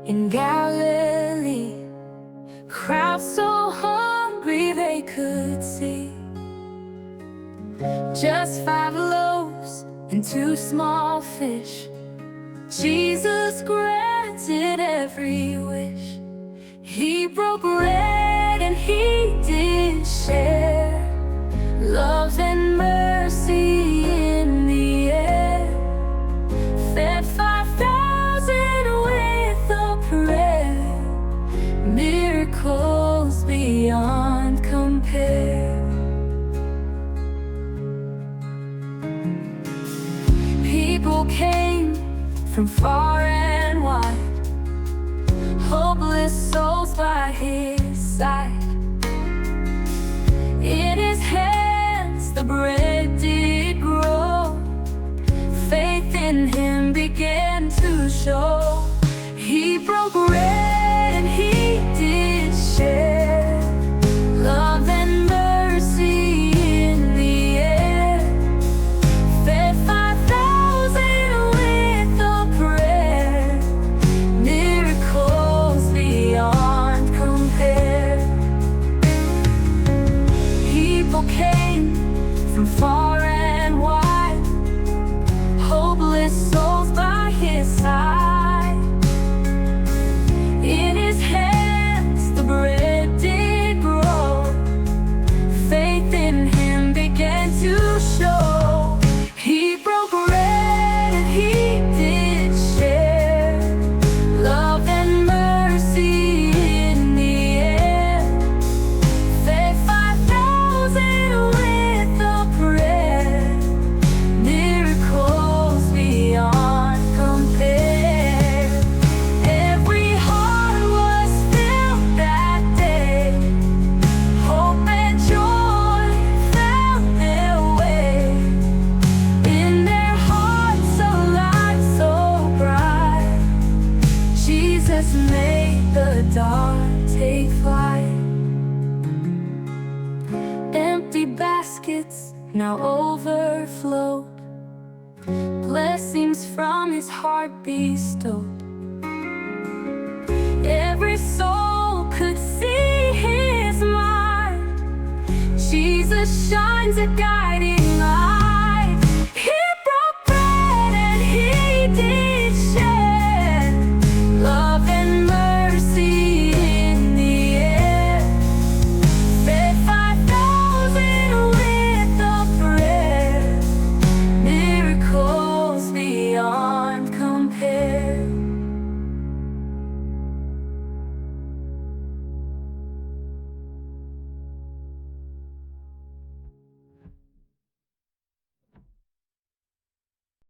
in Galilee. Crowds so hungry they could see. Just 5 loaves and 2 small fish. Jesus granted every wish. He broke bread and he did share. Love and mercy in the air. Fed 5,000 with a prayer. Miracles beyond compare. People came from far and wide, hopeless souls by his side. In his hands the bread did grow. Faith in him began to show. He broke bread and he did share. Love and mercy in the air. Fed 5,000 with a prayer. Miracles beyond compare. People came from far and wide, hopeless souls by his side. In his hands the bread did grow. Faith in him began to show. He broke bread and he did share. Love and mercy in the air. Fed 5,000 with a prayer. Miracles beyond compare. Every heart was filled that day. Hope and joy found their way. In their hearts a light so bright. Jesus made the dark take flight. Empty baskets now overflowed. Blessings from his heart bestowed. Every soul could see his mind. Jesus shines a guiding